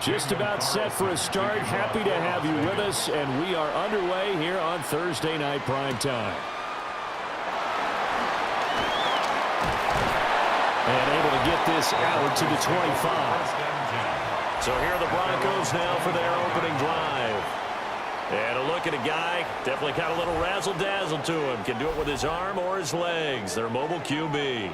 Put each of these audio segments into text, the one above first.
Just about set for a start. Happy to have you with us, and we are underway here on Thursday Night Prime Time. And able to get this out to the 25. So here are the Broncos now for their opening drive. And a look at a guy, definitely got a little razzle-dazzle to him. Can do it with his arm or his legs. Their mobile QB.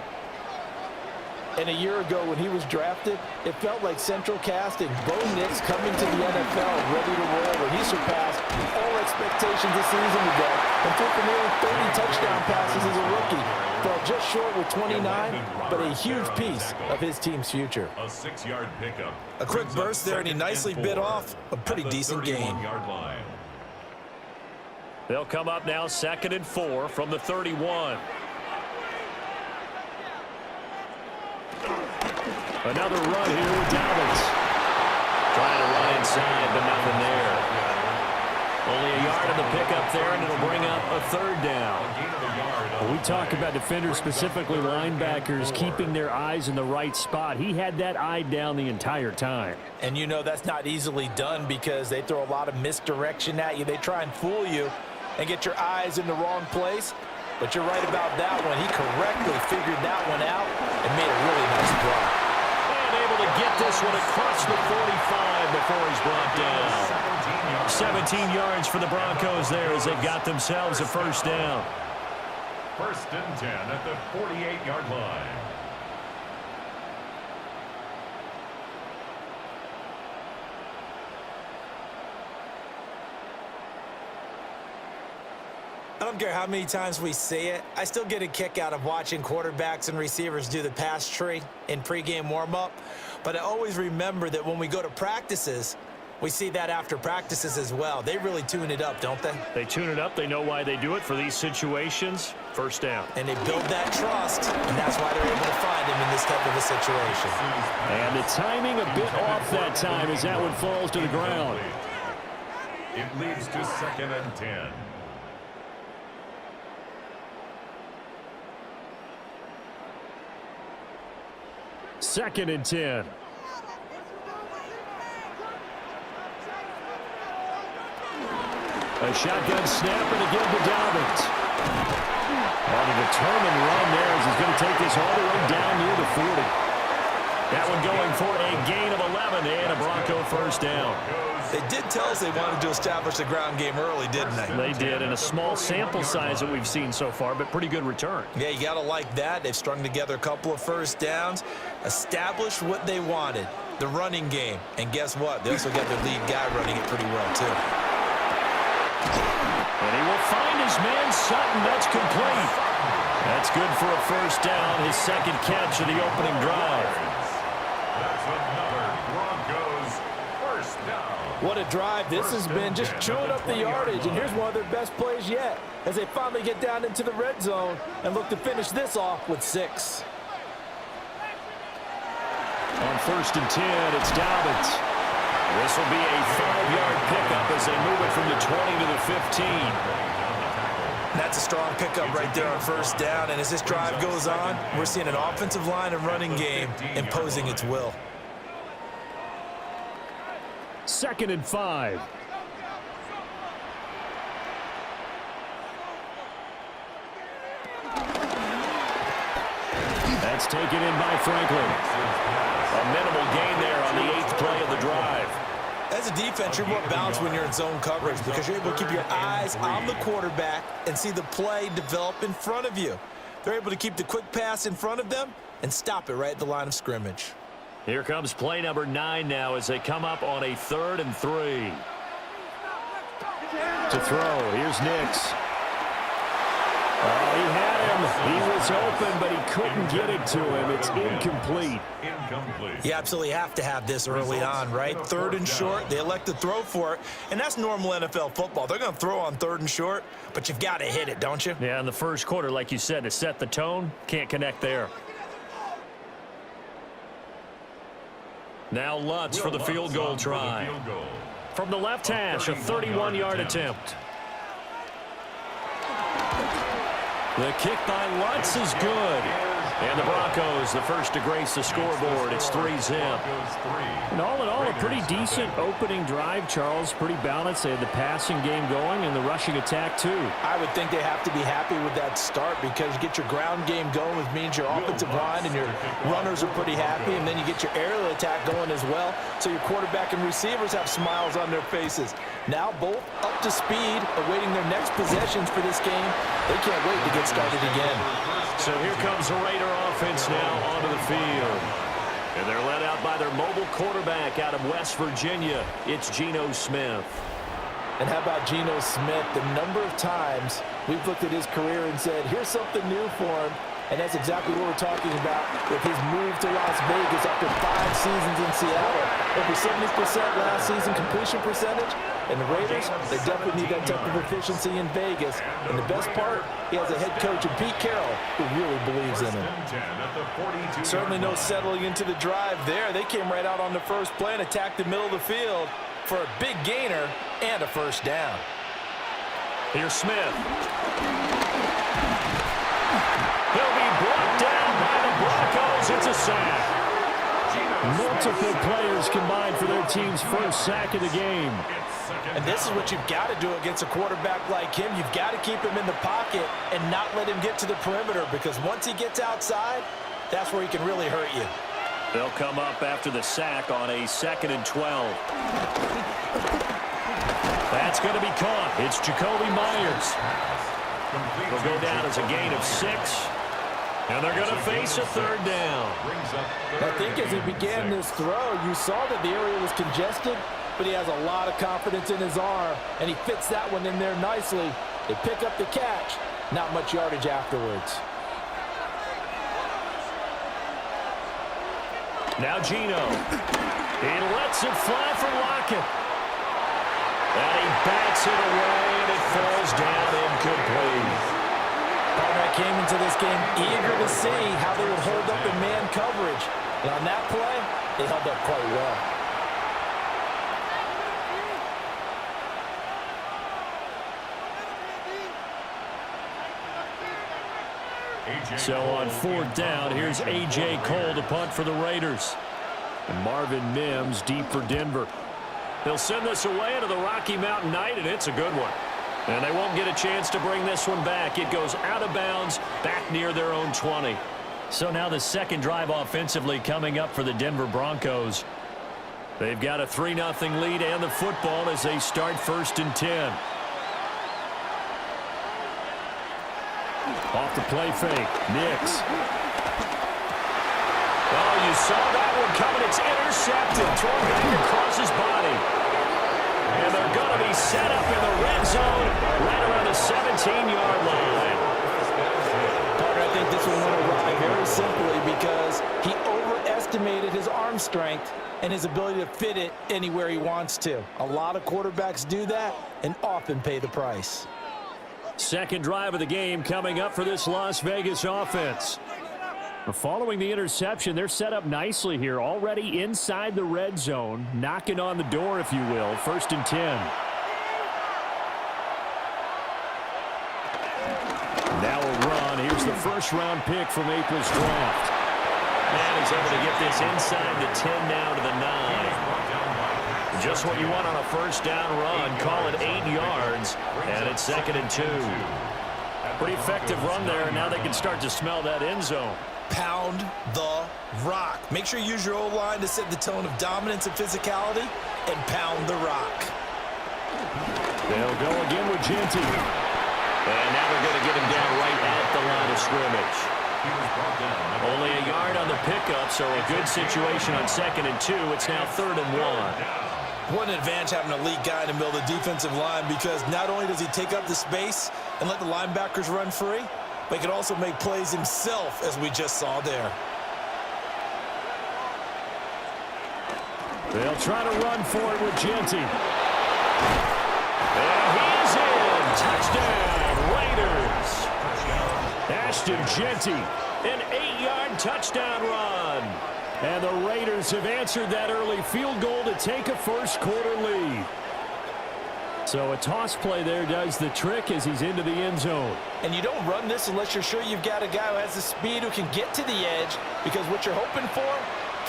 And a year ago when he was drafted, it felt like central casting. Bo Nix coming to the NFL ready to roll when he surpassed all expectations a season ago and threw for nearly 30 touchdown passes as a rookie. Fell just short with 29, but a huge piece of his team's future. A 6-yard pickup. A quick burst there, and he nicely bit off a pretty decent gain. They'll come up now 2nd and 4 from the 31. Another run here with Dalvin. Trying to run inside, but nothing there. Only a yard of the pickup there, and it'll bring up a 3rd down. Well, we talk about defenders, specifically linebackers, keeping their eyes in the right spot. He had that eye down the entire time. And you know that's not easily done because they throw a lot of misdirection at you. They try and fool you and get your eyes in the wrong place. But you're right about that one. He correctly figured that one out and made a really nice play. Able to get this one across the 45 before he's brought down. 17 yards for the Broncos there as they've got themselves a 1st down. 1st and 10 at the 48-yard line. I don't care how many times we see it. I still get a kick out of watching quarterbacks and receivers do the pass tree in pregame warm-up. But I always remember that when we go to practices, we see that after practices as well. They really tune it up, don't they? They tune it up. They know why they do it for these situations. 1st down. And they build that trust, and that's why they're able to find him in this type of a situation. And the timing a bit off that time as that one falls to the ground. It leads to 2nd and 10. Second and 10. A shotgun snap and again to Dalvin. On a determined run there as he's going to take this all the way down near the 40. That one going for a gain of 11 and a Bronco 1st down. They did tell us they wanted to establish the ground game early, didn't they? They did, and a small sample size that we've seen so far, but pretty good return. Yeah, you got to like that. They've strung together a couple of 1st downs, established what they wanted, the running game. And guess what? They also got their lead guy running it pretty well, too. And he will find his man, Sutton. That's complete. That's good for a 1st down, his 2nd catch of the opening drive. That's another Broncos 1st down. What a drive this has been, just chewing up the yardage. And here's one of their best plays yet as they finally get down into the red zone and look to finish this off with 6. On 1st and 10, it's Dalvin. This will be a 5-yard pickup as they move it from the 20 to the 15. That's a strong pickup right there on 1st down. And as this drive goes on, we're seeing an offensive line and running game imposing its will. 2nd and 5. That's taken in by Franklin. A minimal gain there on the 8th play of the drive. As a defense, you're more balanced when you're in zone coverage because you're able to keep your eyes on the quarterback and see the play develop in front of you. They're able to keep the quick pass in front of them and stop it right at the line of scrimmage. Here comes play number 9 now as they come up on a 3rd and 3. To throw, here's Nix. Oh, he had him. He was open, but he couldn't get it to him. It's incomplete. You absolutely have to have this early on, right? 3rd and short, they elect to throw for it, and that's normal NFL football. They're going to throw on 3rd and short, but you've got to hit it, don't you? Yeah, in the 1st quarter, like you said, to set the tone, can't connect there. Now Lutz for the field goal try. From the left hash, a 31-yard attempt. The kick by Lutz is good. And the Broncos, the first to grace the scoreboard. It's 3-zip. And all in all, a pretty decent opening drive, Charles. Pretty balanced. They had the passing game going and the rushing attack, too. I would think they have to be happy with that start because you get your ground game going, which means your offensive line and your runners are pretty happy, and then you get your aerial attack going as well, so your quarterback and receivers have smiles on their faces. Now both up to speed, awaiting their next possessions for this game. They can't wait to get started again. So here comes the Raider offense now onto the field. And they're led out by their mobile quarterback out of West Virginia. It's Geno Smith. And how about Geno Smith? The number of times we've looked at his career and said, here's something new for him. And that's exactly what we're talking about with his move to Las Vegas after 5 seasons in Seattle. Over 70% last season completion percentage. And the Raiders, they definitely need that type of efficiency in Vegas. And the best part, he has a head coach in Pete Carroll who really believes in him. Certainly no settling into the drive there. They came right out on the first play and attacked the middle of the field for a big gainer and a first down. Here's Smith. He'll be brought down by the Broncos. It's a sack. Multiple players combined for their team's first sack of the game. And this is what you've got to do against a quarterback like him. You've got to keep him in the pocket and not let him get to the perimeter, because once he gets outside, that's where he can really hurt you. They'll come up after the sack on a 2nd and 12. That's going to be caught. It's Jacoby Myers. He'll go down as a gain of 6. And they're going to face a 3rd down. I think as he began this throw, you saw that the area was congested, but he has a lot of confidence in his arm, and he fits that one in there nicely. They pick up the catch, not much yardage afterwards. Now Geno. He lets it fly for Lockett. And he bats it away, and it falls down incomplete. Partner came into this game eager to see how they would hold up in man coverage. And on that play, they held up quite well. So on 4th down, here's A.J. Cole to punt for the Raiders. And Marvin Mims deep for Denver. They'll send this away into the Rocky Mountain Night, and it's a good one. And they won't get a chance to bring this one back. It goes out of bounds, back near their own 20. So now the second drive offensively coming up for the Denver Broncos. They've got a 3-0 lead and the football as they start 1st and 10. Off the play fake. Nix. Oh, you saw that one coming. It's intercepted. Thrown back across his body. And they're going to be set up in the red zone right around the 17-yard line. Partner, I think this one went awry very simply because he overestimated his arm strength and his ability to fit it anywhere he wants to. A lot of quarterbacks do that and often pay the price. Second drive of the game coming up for this Las Vegas offense. Following the interception, they're set up nicely here, already inside the red zone, knocking on the door, if you will. 1st and 10. Now a run. Here's the first-round pick from April's draft. And he's able to get this inside the 10 now to the 9. Just what you want on a first down run. Call it 8 yards, and it's 2nd and 2. Pretty effective run there, and now they can start to smell that end zone. Pound the rock. Make sure you use your O-line to set the tone of dominance and physicality, and pound the rock. They'll go again with Genty. And now they're going to get him down right at the line of scrimmage. Only a yard on the pickup, so a good situation on 2nd and 2. It's now 3rd and 1. What an advantage having an elite guy in the middle of the defensive line, because not only does he take up the space and let the linebackers run free, but he can also make plays himself, as we just saw there. They'll try to run for it with Genty. And he's in. Touchdown, Raiders. Ashton Genty, an 8-yard touchdown run. And the Raiders have answered that early field goal to take a first-quarter lead. So a toss play there does the trick as he's into the end zone. And you don't run this unless you're sure you've got a guy who has the speed who can get to the edge, because what you're hoping for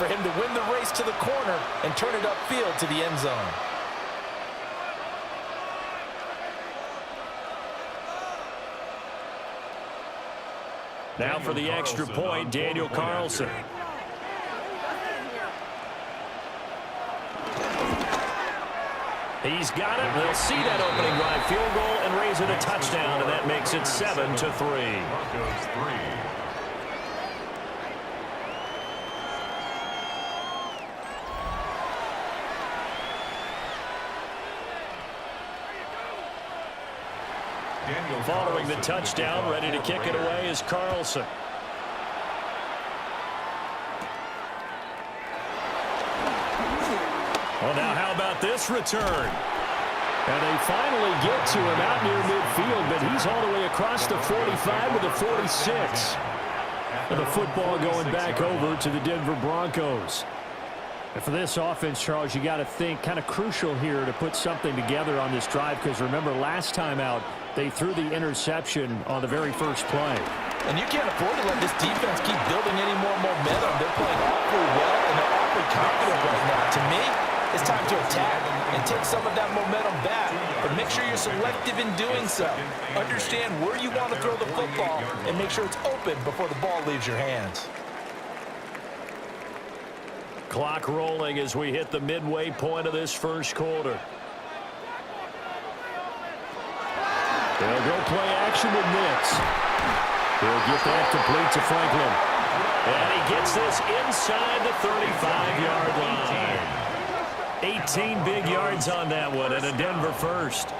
him to win the race to the corner and turn it upfield to the end zone. Now for the extra point, Daniel Carlson. He's got it. They'll see that opening drive field goal and raise it a touchdown, and that makes it 7-3. Broncos 3. Following the touchdown, ready to kick it away is Carlson. Well, now how about this return? And they finally get to him out near midfield, but he's all the way across the 45 to the 46. And the football going back over to the Denver Broncos. And for this offense, Charles, you got to think kind of crucial here to put something together on this drive, because remember last time out, they threw the interception on the very first play. And you can't afford to let this defense keep building any more momentum. They're playing awfully well, and they're awfully confident right now. To me, it's time to attack and take some of that momentum back, but make sure you're selective in doing so. Understand where you want to throw the football and make sure it's open before the ball leaves your hands. Clock rolling as we hit the midway point of this first quarter. They'll go play action with Nix. He'll get that complete to Franklin. And he gets this inside the 35-yard line. 18 big yards on that one, and a Denver first.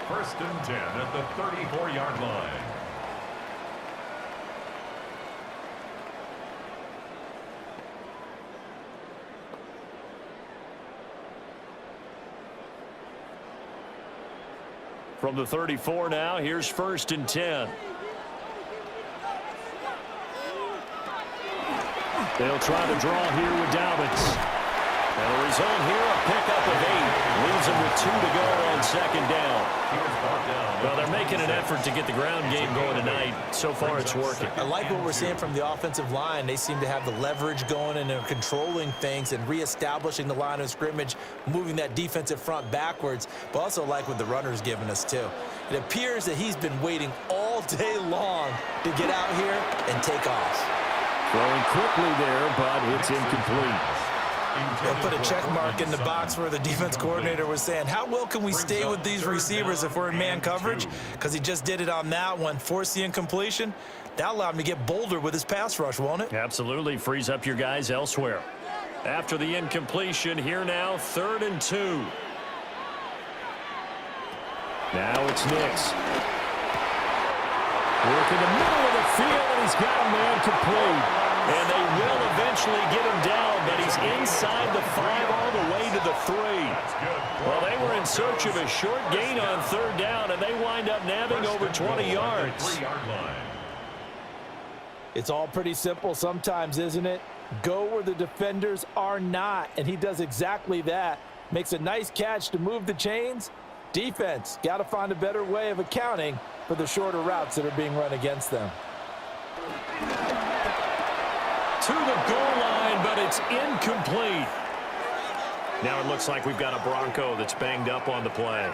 First and 10 at the 34-yard line. From the 34 now, here's first and 10. They'll try to draw here with Dobbins. And the result here, a pickup of 8. Leaves them with 2 to go on second down. Well, they're making an effort to get the ground game going tonight. So far, it's working. I like what we're seeing from the offensive line. They seem to have the leverage going, and they're controlling things and reestablishing the line of scrimmage, moving that defensive front backwards, but also like what the runner's giving us, too. It appears that he's been waiting all day long to get out here and take off. Throwing quickly there, but it's incomplete. They'll put a check mark in the box where the defense coordinator was saying, how well can we stay with these receivers if we're in man coverage? Because he just did it on that one, forced the incompletion. That allowed him to get bolder with his pass rush, won't it? Absolutely. Frees up your guys elsewhere. After the incompletion, here now, 3rd and 2. Now it's Nix. Work in the middle of the field, and he's got a man complete. And they will eventually get him down, but he's inside the 5 all the way to the 3. Well, they were in search of a short gain on 3rd down, and they wind up nabbing over 20 yards. It's all pretty simple sometimes, isn't it? Go where the defenders are not, and he does exactly that. Makes a nice catch to move the chains. Defense, got to find a better way of accounting for the shorter routes that are being run against them. To the goal line, but it's incomplete. Now it looks like we've got a Bronco that's banged up on the play.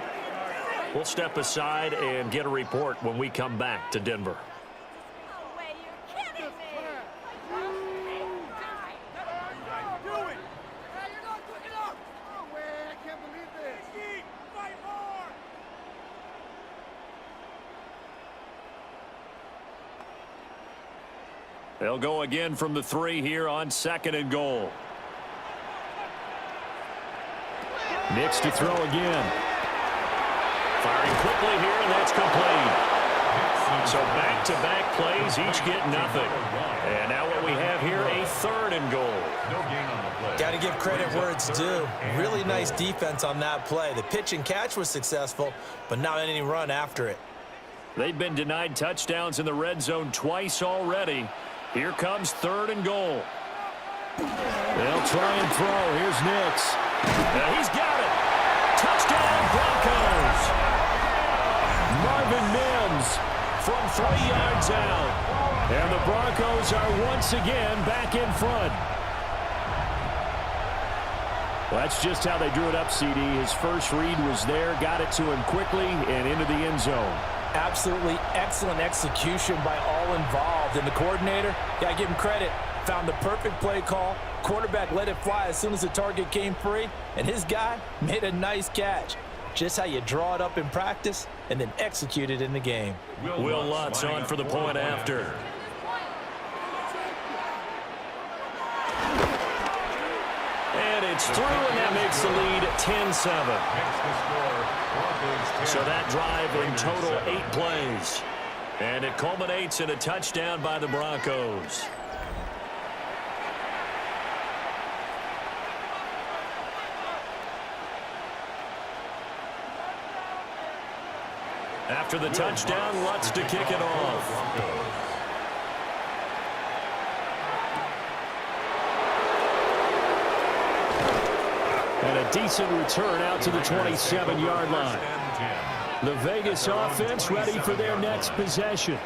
We'll step aside and get a report when we come back to Denver. They'll go again from the 3 here on 2nd and goal. Nix to throw again. Firing quickly here, and that's complete. So back-to-back plays, each get nothing. And now what we have here, a 3rd and goal. Got to give credit where it's due. Really nice defense on that play. The pitch and catch was successful, but not any run after it. They've been denied touchdowns in the red zone twice already. Here comes 3rd and goal. They'll try and throw. Here's Nix. He's got it. Touchdown, Broncos. 3 yards out. And the Broncos are once again back in front. Well, that's just how they drew it up, CD. His first read was there, got it to him quickly, and into the end zone. Absolutely excellent execution by all involved. And the coordinator, got to give him credit, found the perfect play call. Quarterback let it fly as soon as the target came free, and his guy made a nice catch. Just how you draw it up in practice and then execute it in the game. Will Lutz on for the point after. And it's through, and that makes the lead 10-7. So that drive in total 8 plays. And it culminates in a touchdown by the Broncos. After the touchdown, Lutz to kick it off. And a decent return out to the 27-yard line. The Vegas offense ready for their next possession.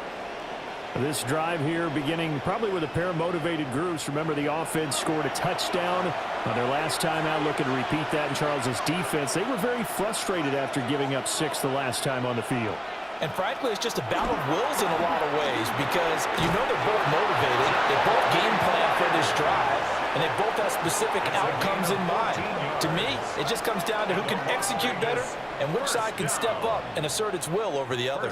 This drive here beginning probably with a pair of motivated groups. Remember, the offense scored a touchdown on their last time out, looking to repeat that in Charles's defense. They were very frustrated after giving up 6 the last time on the field. And frankly, it's just a battle of wills in a lot of ways because you know they're both motivated. They both game plan for this drive, and they both have specific outcomes in mind. To me, it just comes down to who can execute better and which side can step up and assert its will over the other.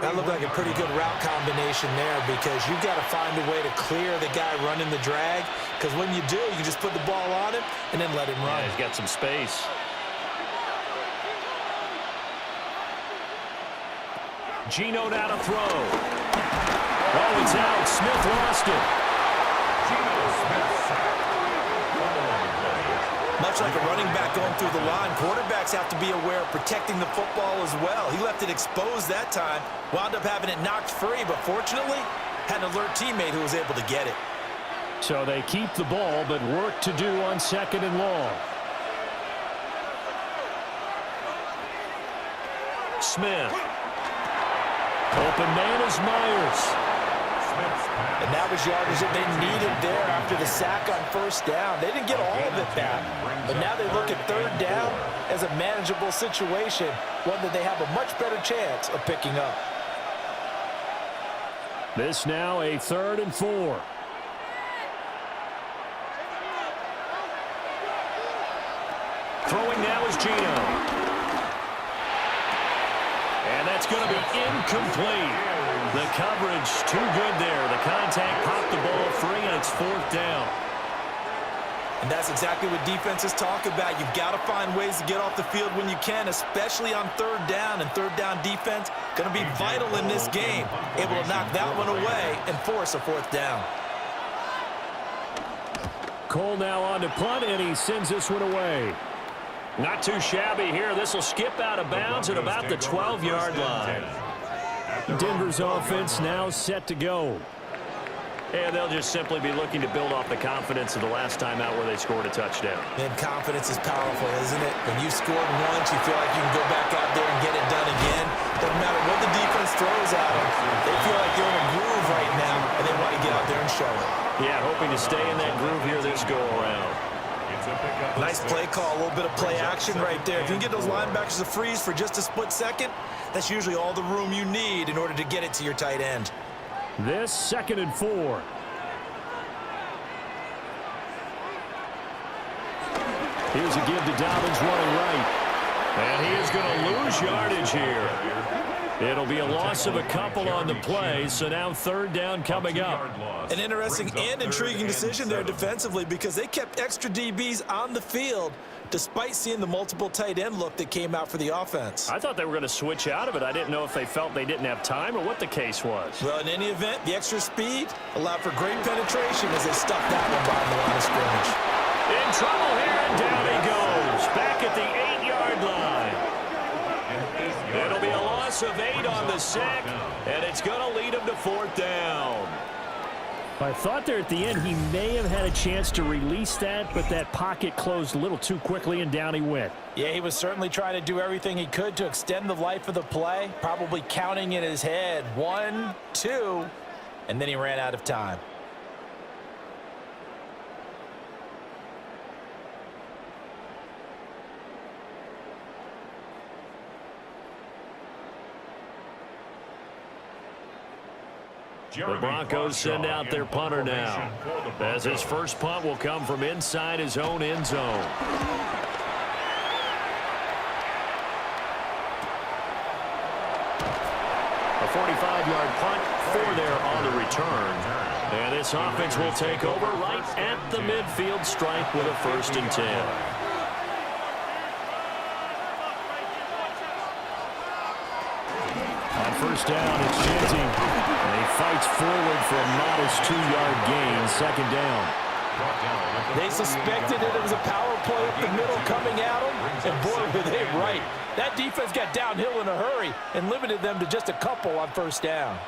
That looked like a pretty good route combination there because you've got to find a way to clear the guy running the drag, because when you do, you can just put the ball on him and then let him run. Yeah, he's got some space. Geno now to throw. Oh, it's out. Smith lost it. Much like a running back going through the line, quarterbacks have to be aware of protecting the football as well. He left it exposed that time, wound up having it knocked free, but fortunately, had an alert teammate who was able to get it. So they keep the ball, but work to do on 2nd and long. Smith. Open man is Myers. And that was yardage that they needed there after the sack on 1st down. They didn't get all of it back, but now they look at 3rd down as a manageable situation, one that they have a much better chance of picking up. This now a 3rd and 4. Throwing now is Geno. And that's going to be incomplete. The coverage too good there. The contact popped the ball free, and it's 4th down. And that's exactly what defenses talk about. You've got to find ways to get off the field when you can, especially on 3rd down. And 3rd down defense going to be vital in this game. Able to knock that one away and force a 4th down. Cole now on to punt, and he sends this one away. Not too shabby here. This will skip out of bounds at about the 12-yard line. Denver's offense now set to go. And they'll just simply be looking to build off the confidence of the last time out where they scored a touchdown. And confidence is powerful, isn't it? When you scored once, you feel like you can go back out there and get it done again. Doesn't matter what the defense throws at them. They feel like they're in a groove right now, and they want to get out there and show it. Yeah, hoping to stay in that groove here this go-around. Nice play call, a little bit of play action right there. If you can get those linebackers to freeze for just a split second, that's usually all the room you need in order to get it to your tight end. This 2nd and 4. Here's a give to Dobbins running right. And he is going to lose yardage here. It'll be a loss of a couple on the play, so now 3rd down coming up. An interesting and intriguing decision there defensively because they kept extra DBs on the field despite seeing the multiple tight end look that came out for the offense. I thought they were going to switch out of it. I didn't know if they felt they didn't have time or what the case was. Well, in any event, the extra speed allowed for great penetration as they stuffed that one behind the line of scrimmage. In trouble here, and down he goes. Back at the 8-yard line. It'll be a loss of 8 on the sack, and it's going to lead him to 4th down. I thought there at the end he may have had a chance to release that, but that pocket closed a little too quickly, and down he went. Yeah, he was certainly trying to do everything he could to extend the life of the play, probably counting in his head 1, 2, and then he ran out of time. The Broncos send out their punter now, as his first punt will come from inside his own end zone. A 45-yard punt for there on the return. And this offense will take over right at the midfield stripe with a 1st and 10. First down, it's Shinty. And he fights forward for a modest 2-yard gain, 2nd down. They suspected it was a power play up the middle coming at them, and boy, were they right. That defense got downhill in a hurry and limited them to just a couple on 1st down.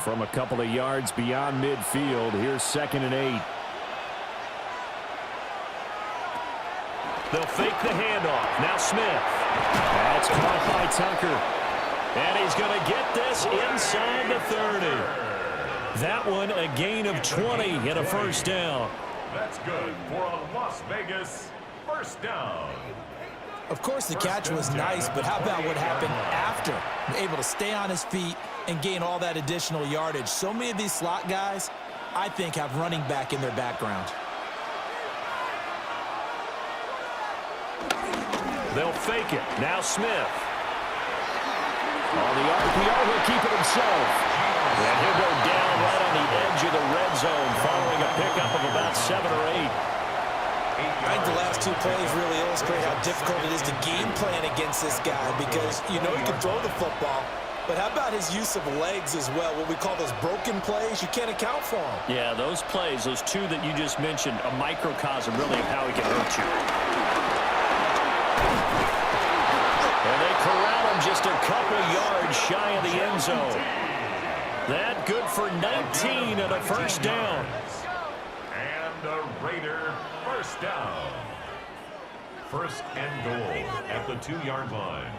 From a couple of yards beyond midfield, here's 2nd and 8. They'll fake the handoff. Now Smith. That's caught by Tucker. And he's going to get this inside the 30. That one a gain of 20 and a 1st down. That's good for a Las Vegas 1st down. Of course, the catch was nice, but how about what happened after? Able to stay on his feet and gain all that additional yardage. So many of these slot guys, I think, have running back in their background. They'll fake it. Now Smith. On the RPO, he'll keep it himself. And he'll go down right on the edge of the red zone following a pickup of about 7 or 8. I think the last 2 plays really illustrate how difficult it is to game plan against this guy, because you know he can throw the football, but how about his use of legs as well? What we call those broken plays, you can't account for them. Yeah, those plays, those 2 that you just mentioned, a microcosm really of how he can hurt you. And they corral him just a couple yards shy of the end zone. That good for 19 and a 1st down. And a Raider 1st down. 1st and goal at the 2-yard line.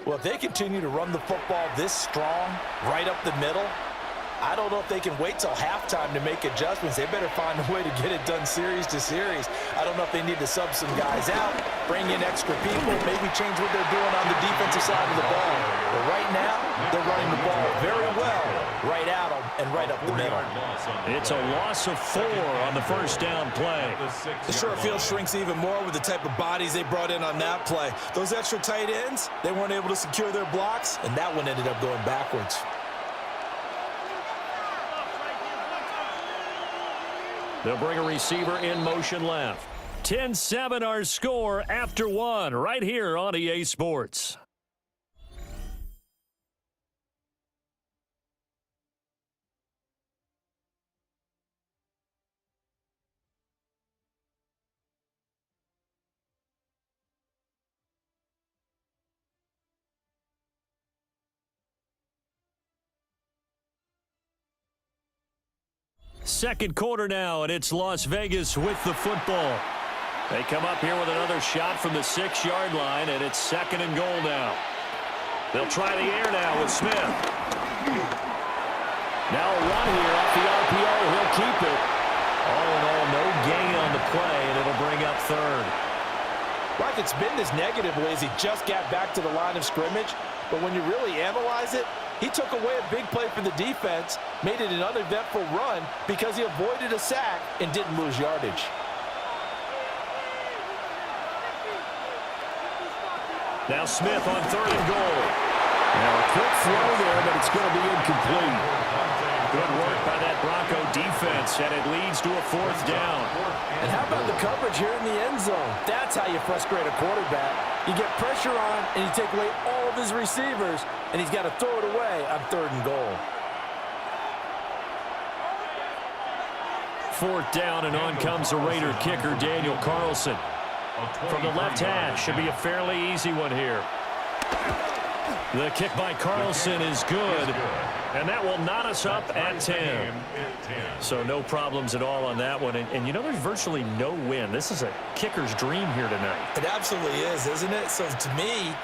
Well, if they continue to run the football this strong, right up the middle, I don't know if they can wait till halftime to make adjustments. They better find a way to get it done series to series. I don't know if they need to sub some guys out, bring in extra people, maybe change what they're doing on the defensive side of the ball. But right now, they're running the ball very well, right at them and right up the middle. It's a loss of 4 on the 1st down play. The short field shrinks even more with the type of bodies they brought in on that play. Those extra tight ends, they weren't able to secure their blocks, and that one ended up going backwards. They'll bring a receiver in motion left. 10-7 our score after 1 right here on EA Sports. Second quarter now, and it's Las Vegas with the football. They come up here with another shot from the 6-yard line, and it's 2nd and goal now. They'll try the air now with Smith. Now a run here off the RPO. He'll keep it. All in all, no gain on the play, and it'll bring up 3rd. Like it's been this negatively as he just got back to the line of scrimmage, but when you really analyze it, he took away a big play for the defense, made it an uneventful run because he avoided a sack and didn't lose yardage. Now Smith on 3rd and goal. Now a quick throw there, but it's going to be incomplete. Good work by that Bronco defense, and it leads to a 4th down. And how about the coverage here in the end zone? That's how you frustrate a quarterback. You get pressure on, and you take away all of his receivers, and he's got to throw it away on 3rd and goal. 4th down, and on comes the Raider kicker, Daniel Carlson. From the left hash, should be a fairly easy one here. The kick by Carlson is good, and that will knot us up at 10. So no problems at all on that one. And you know, there's virtually no wind. This is a kicker's dream here tonight. It absolutely is, isn't it? So to me,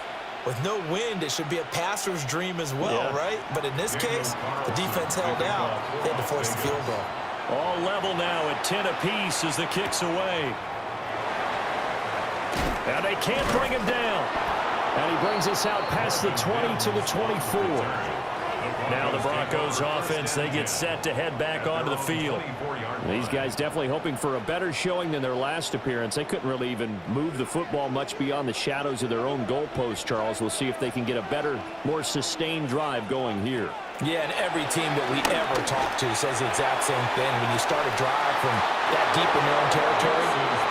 with no wind, it should be a passer's dream as well, right? But in this case, the defense held out. They had to force the field goal. All level now at 10 apiece as the kick's away. And they can't bring him down. And he brings us out past the 20 to the 24. Now the Broncos offense, they get set to head back onto the field. These guys definitely hoping for a better showing than their last appearance. They couldn't really even move the football much beyond the shadows of their own goalpost, Charles. We'll see if they can get a better, more sustained drive going here. Yeah, and every team that we ever talk to says the exact same thing. When you start a drive from that deep in their own territory,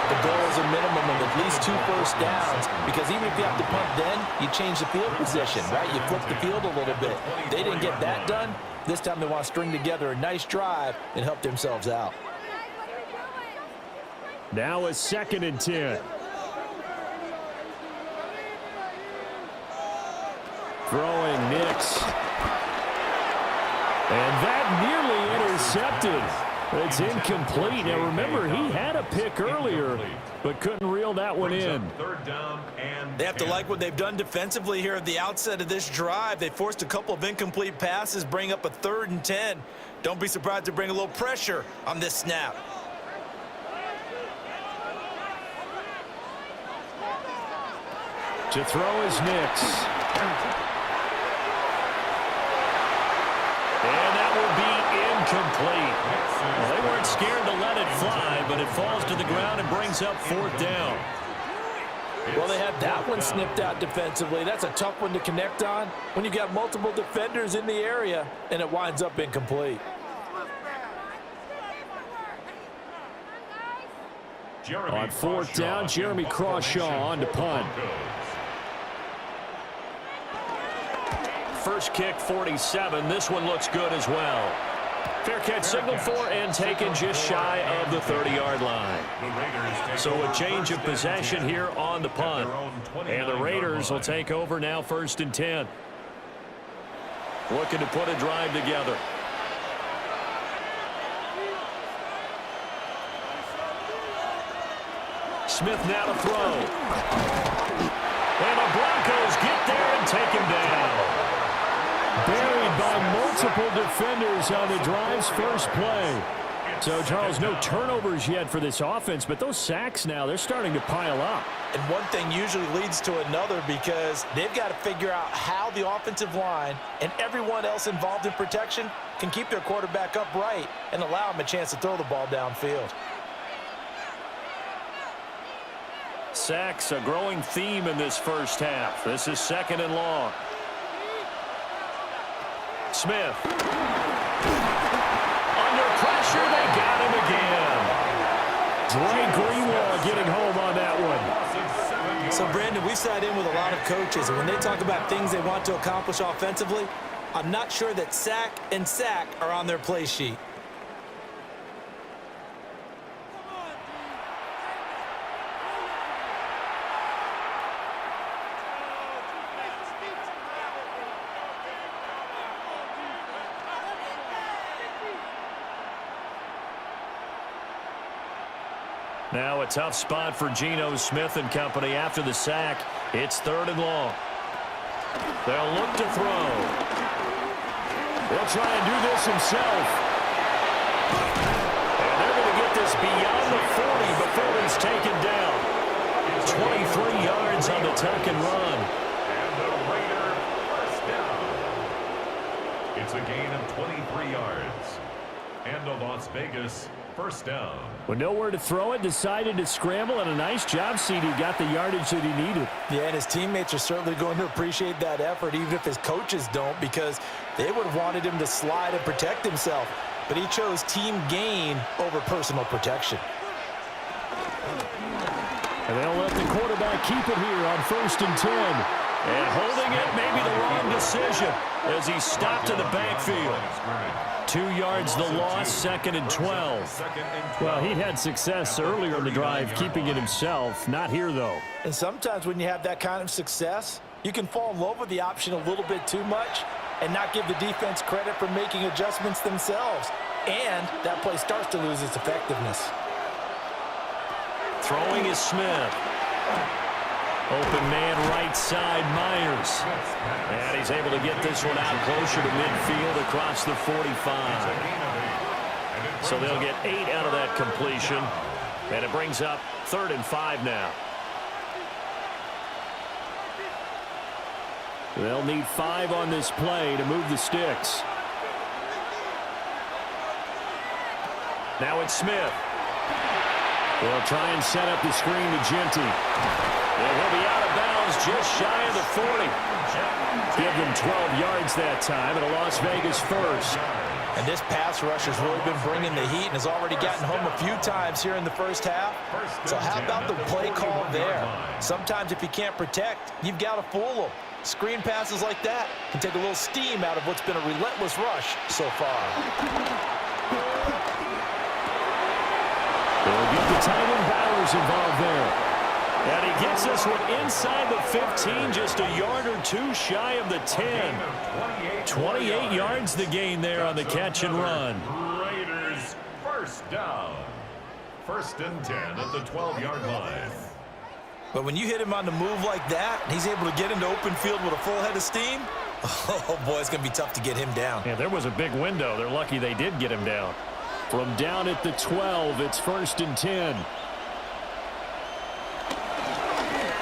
the goal is a minimum of at least 2 first downs, because even if you have to punt then, you change the field position, right? You flip the field a little bit. They didn't get that done. This time they want to string together a nice drive and help themselves out. Now a 2nd and 10. Throwing Nix. And that nearly intercepted. It's incomplete. Now remember, he had a pick earlier, but couldn't reel that one in. They have to like what they've done defensively here at the outset of this drive. They forced a couple of incomplete passes, bring up a 3rd and 10. Don't be surprised to bring a little pressure on this snap. To throw is Nix. And that will be incomplete. Well, they weren't scared to let it fly, but it falls to the ground and brings up 4th down. Well, they had that one snipped out defensively. That's a tough one to connect on when you got multiple defenders in the area, and it winds up incomplete. On 4th down, Jeremy Crawshaw on to punt. First kick, 47. This one looks good as well. Fair catch signaled for and taken just shy of the 30-yard line. So a change of possession here on the punt. And the Raiders will take over now 1st and 10. Looking to put a drive together. Smith now to throw. And the Broncos get there and take him down. Buried by multiple defenders on the drive's first play. So, Charles, no turnovers yet for this offense, but those sacks now, they're starting to pile up. And one thing usually leads to another, because they've got to figure out how the offensive line and everyone else involved in protection can keep their quarterback upright and allow him a chance to throw the ball downfield. Sacks, a growing theme in this first half. This is 2nd and long. Smith. Under pressure, they got him again. Dre Greenlaw getting home on that one. So, Brandon, we sat in with a lot of coaches, and when they talk about things they want to accomplish offensively, I'm not sure that sack and sack are on their play sheet. Now a tough spot for Geno Smith and company after the sack. It's 3rd and long. They'll look to throw. He'll try and do this himself. And they're going to get this beyond the 40 before he's taken down. 23 yards on the tuck and run. And the Raider first down. It's a gain of 23 yards. And the Las Vegas first down. With nowhere to throw it, decided to scramble, and a nice job, CD. Got the yardage that he needed. Yeah, and his teammates are certainly going to appreciate that effort, even if his coaches don't, because they would have wanted him to slide and protect himself. But he chose team gain over personal protection. And they'll let the quarterback keep it here on 1st and 10. And holding it, maybe the wrong decision, as he stopped in the backfield. 2 yards the loss, 2nd and 12. Well, he had success earlier in the drive keeping it himself. Not here, though. And sometimes when you have that kind of success, You can fall in love with the option a little bit too much and not give the defense credit for making adjustments themselves. And that play starts to lose its effectiveness. Throwing is Smith. Open man right side, Myers. And he's able to get this one out closer to midfield across the 45. So they'll get 8 out of that completion. And it brings up 3rd and 5 now. They'll need 5 on this play to move the sticks. Now it's Smith. They'll try and set up the screen to Genty. And he'll be out of bounds just shy of the 40. Give them 12 yards that time, and a Las Vegas first. And this pass rush has really been bringing the heat and has already gotten home a few times here in the first half. So how about the play call there? Sometimes if you can't protect, you've got to fool them. Screen passes like that can take a little steam out of what's been a relentless rush so far. They'll get the tight end Bowers involved there. And he gets this one inside the 15, just a yard or 2 shy of the 10. 28 yards the gain there on the catch and run. Raiders first down. 1st and 10 at the 12-yard line. But when you hit him on the move like that, and he's able to get into open field with a full head of steam, oh boy, it's going to be tough to get him down. Yeah, there was a big window. They're lucky they did get him down. From down at the 12, it's 1st and 10.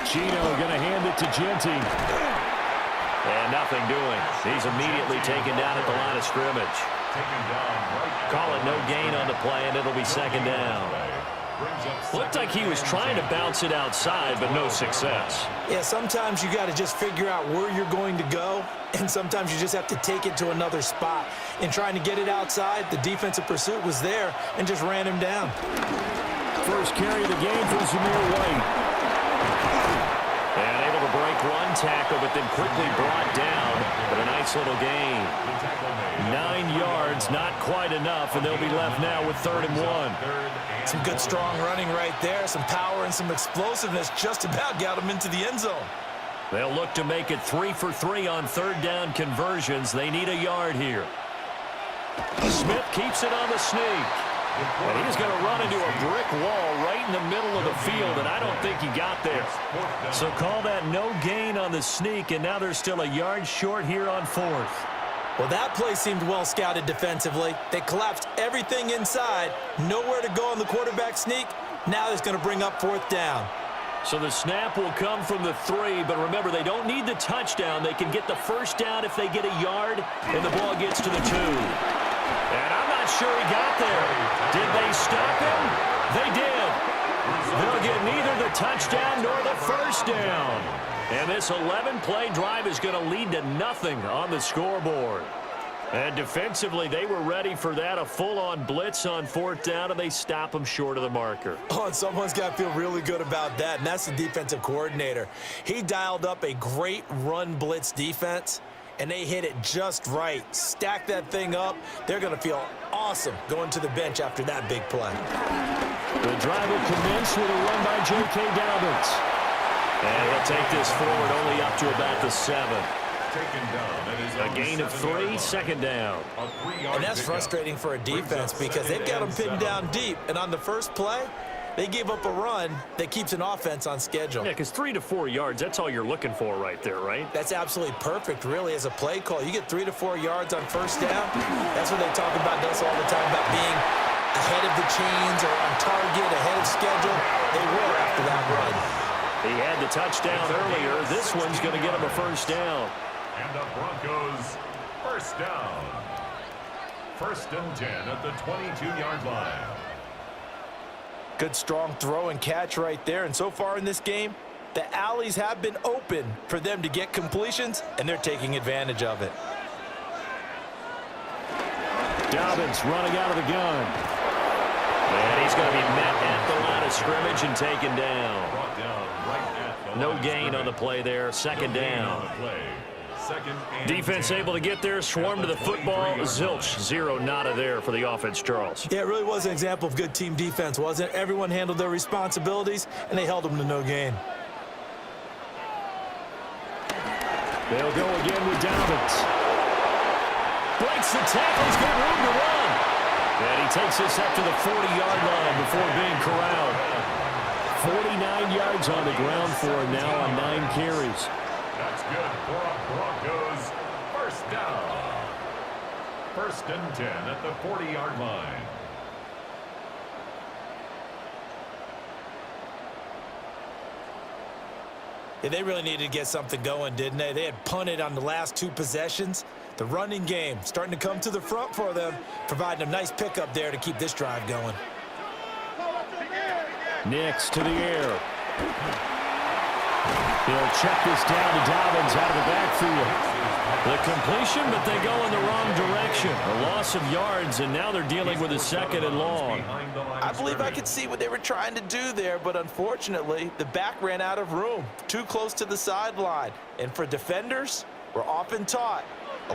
Gino going to hand it to Genty. And nothing doing. He's immediately taken down at the line of scrimmage. Call it no gain on the play, and it'll be 2nd down. Looked like he was trying to bounce it outside, but no success. Yeah, sometimes you got to just figure out where you're going to go, and sometimes you just have to take it to another spot. In trying to get it outside, the defensive pursuit was there and just ran him down. First carry of the game for Zamir White. And able to break one tackle, but then quickly brought down. But a nice little gain. 9 yards, not quite enough, and they'll be left now with 3rd and 1. Some good strong running right there. Some power and some explosiveness just about got him into the end zone. They'll look to make it 3 for 3 on 3rd down conversions. They need a yard here. Smith keeps it on the sneak. And he's going to run into a brick wall right in the middle of the field, and I don't think he got there. So call that no gain on the sneak, and now they're still a yard short here on 4th. Well, that play seemed well scouted defensively. They collapsed everything inside. Nowhere to go on the quarterback sneak. Now it's going to bring up 4th down. So the snap will come from the 3, but remember, they don't need the touchdown. They can get the 1st down if they get a yard, and the ball gets to the 2. And I'm not sure he got there. Did they stop him? They did. They'll get neither the touchdown nor the 1st down. And this 11-play drive is going to lead to nothing on the scoreboard. And defensively, they were ready for that, a full-on blitz on 4th down, and they stop them short of the marker. Oh, and someone's got to feel really good about that, and that's the defensive coordinator. He dialed up a great run blitz defense, and they hit it just right. Stack that thing up. They're going to feel awesome going to the bench after that big play. The drive will commence with a run by J.K. Dobbins. And he'll take this forward only up to about the 7. A gain of 3, 2nd down. And that's frustrating for a defense because they've got them pinned down deep. And on the first play, they gave up a run that keeps an offense on schedule. Yeah, because 3 to 4 yards, that's all you're looking for right there, right? That's absolutely perfect, really, as a play call. You get 3 to 4 yards on 1st down. That's what they talk about us all the time, about being ahead of the chains or on target, ahead of schedule. They were after that run. He had the touchdown earlier. This one's going to get him a 1st down. And the Broncos first down. 1st and 10 at the 22-yard line. Good strong throw and catch right there. And so far in this game, the alleys have been open for them to get completions, and they're taking advantage of it. Dobbins running out of the gun. And he's going to be met at the line of scrimmage and taken down. No gain on the play there. 2nd down. Defense able to get there, swarm to the football. Zilch, 0 nada there for the offense, Charles. Yeah, it really was an example of good team defense, wasn't it? Everyone handled their responsibilities, and they held them to no gain. They'll go again with Dobbins. Breaks the tackle. He's got room to run. And he takes this up to the 40-yard line before being corralled. 49 yards on the ground for him now on 9 carries. That's good for a Broncos first down. First and 10 at the 40-yard line. Yeah, they really needed to get something going, didn't they? They had punted on the last 2 possessions. The running game starting to come to the front for them, providing a nice pickup there to keep this drive going. Nix to the air. He'll check this down to Dobbins out of the backfield. The completion, but they go in the wrong direction. A loss of yards, and now they're dealing with a 2nd and long. I believe I could see what they were trying to do there, but unfortunately, the back ran out of room, too close to the sideline. And for defenders, we're often taught,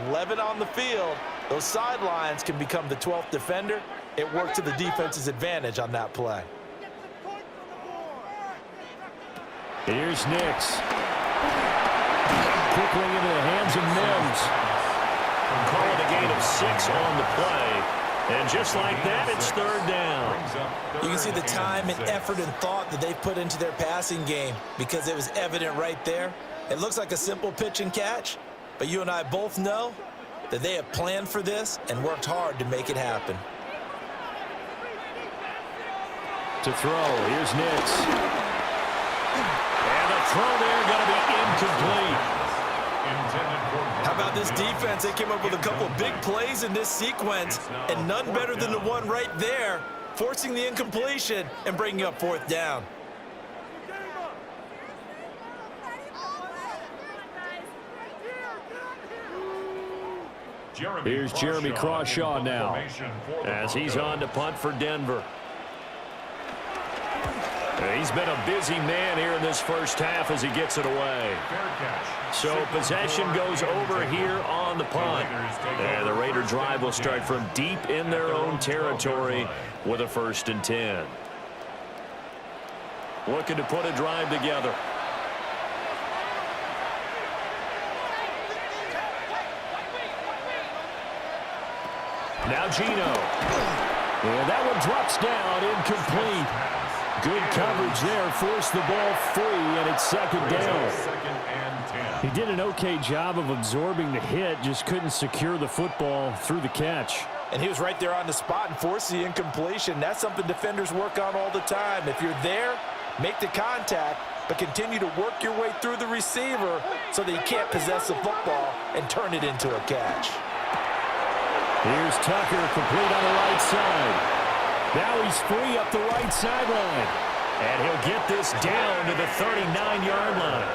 11 on the field, those sidelines can become the 12th defender. It worked to the defense's advantage on that play. Here's Nix. Quickly into the hands of Mims. Call it a gain of 6 on the play. And just like that, it's 3rd down. You can see the time and effort and thought that they've put into their passing game because it was evident right there. It looks like a simple pitch and catch, but you and I both know that they have planned for this and worked hard to make it happen. To throw, here's Nix. And the throw there going to be incomplete. How about this defense? They came up with a couple of big plays in this sequence, and none better than the one right there, forcing the incompletion and bringing up 4th down. Here's Jeremy Crawshaw now as he's on to punt for Denver. He's been a busy man here in this first half as he gets it away. So possession goes over here on the punt. And the Raider drive will start from deep in their own territory with a 1st and 10. Looking to put a drive together. Now Gino. And that one drops down, incomplete. Good coverage there, forced the ball free, and it's 2nd down. He did an okay job of absorbing the hit, just couldn't secure the football through the catch. And he was right there on the spot and forced the incompletion. That's something defenders work on all the time. If you're there, make the contact, but continue to work your way through the receiver so that you can't possess the football and turn it into a catch. Here's Tucker, complete on the right side. Now he's free up the right sideline. And he'll get this down to the 39-yard line.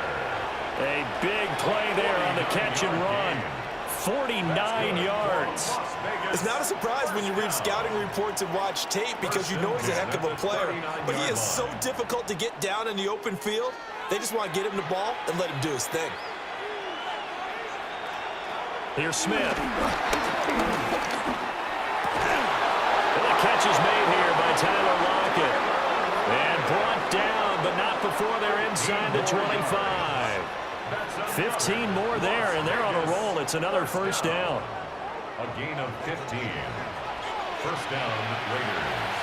A big play there on the catch and run. 49 yards. It's not a surprise when you read scouting reports and watch tape because you know he's a heck of a player. But he is so difficult to get down in the open field. They just want to get him the ball and let him do his thing. Here's Smith. Catch is made here by Tyler Lockett. And brought down, but not before they're inside the 25. 15 more there, and they're on a roll. It's another 1st down. A gain of 15. 1st down, Raiders.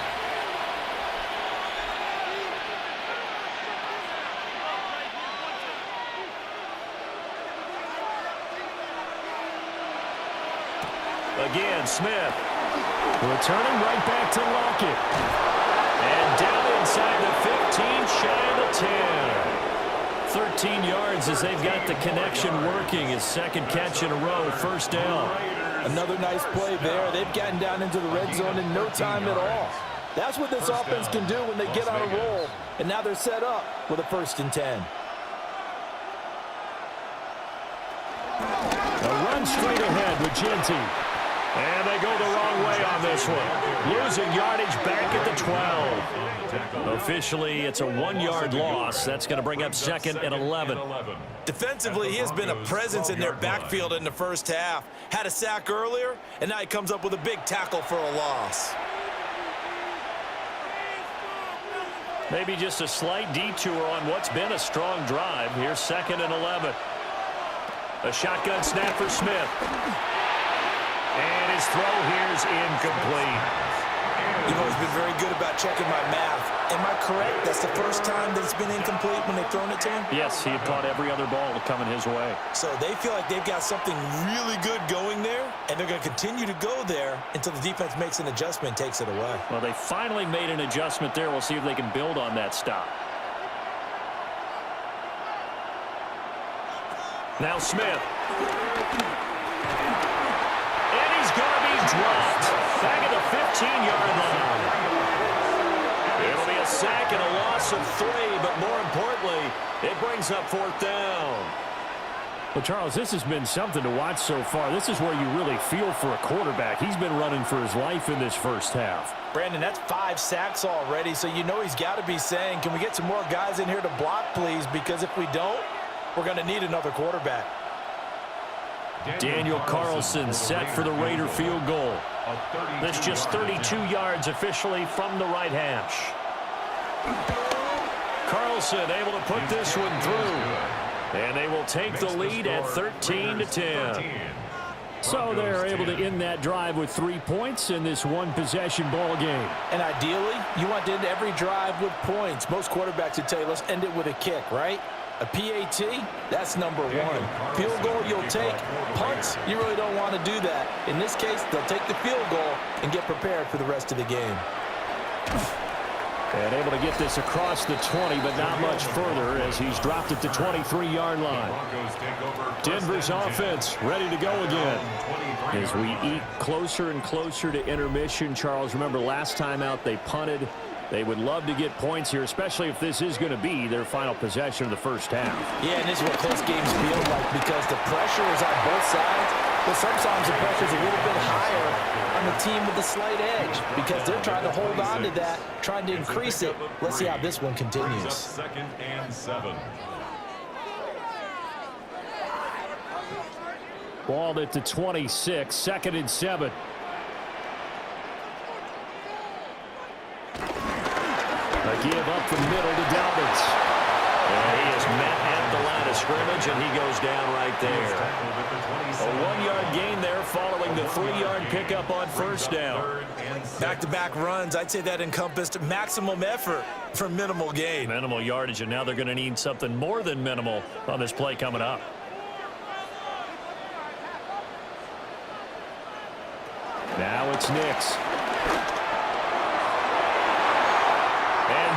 Again, Smith. Returning right back to Lockett. And down inside the 15, shy of the 10. 13 yards as they've got the connection working. His 2nd catch in a row, 1st down. Another nice play there. They've gotten down into the red zone in no time at all. That's what this offense can do when they get on a roll. And now they're set up with a 1st and 10. A run straight ahead with Genty. And they go the wrong way on this one. Losing yardage back at the 12. Officially, it's a 1-yard loss. That's going to bring up 2nd and 11. Defensively, he has been a presence in their backfield in the first half. Had a sack earlier, and now he comes up with a big tackle for a loss. Maybe just a slight detour on what's been a strong drive. Here's 2nd and 11. A shotgun snap for Smith. And his throw here is incomplete. You've always been very good about checking my math. Am I correct? That's the first time that it's been incomplete when they've thrown it to him? Yes, he had caught every other ball coming his way. So they feel like they've got something really good going there, and they're going to continue to go there until the defense makes an adjustment and takes it away. Well, they finally made an adjustment there. We'll see if they can build on that stop. Now Smith. And he's going to be dropped. Back at the 15-yard line. It'll be a sack and a loss of 3, but more importantly, it brings up 4th down. Well, Charles, this has been something to watch so far. This is where you really feel for a quarterback. He's been running for his life in this first half. Brandon, that's 5 sacks already, so you know he's got to be saying, can we get some more guys in here to block, please? Because if we don't, we're going to need another quarterback. Daniel Carlson set for the Raider field goal. That's just 32 yards officially from the right hash. Carlson able to put this one through. And they will take the lead at 13-10. So they're able to end that drive with 3 points in this one-possession ball game. And ideally, you want to end every drive with points. Most quarterbacks would tell you, let's end it with a kick, right? A PAT, that's number 1. Field goal you'll take. Punts, you really don't want to do that. In this case, they'll take the field goal and get prepared for the rest of the game. And able to get this across the 20, but not much further as he's dropped it to 23-yard line. Denver's offense ready to go again. As we eke closer and closer to intermission, Charles, remember last time out they punted. They would love to get points here, especially if this is going to be their final possession of the first half. Yeah, and this is what close games feel like because the pressure is on both sides, but sometimes the pressure is a little bit higher on the team with the slight edge because they're trying to hold on to that, trying to increase it. Let's see how this one continues. 2nd and 7. Ball at the 26, 2nd and 7. A give up the middle to Dobbins. And he is met at the line of scrimmage, and he goes down right there. A 1-yard gain there following the 3-yard pickup on first down. Back-to-back runs, I'd say that encompassed maximum effort for minimal gain. Minimal yardage, and now they're going to need something more than minimal on this play coming up. Now it's Nix.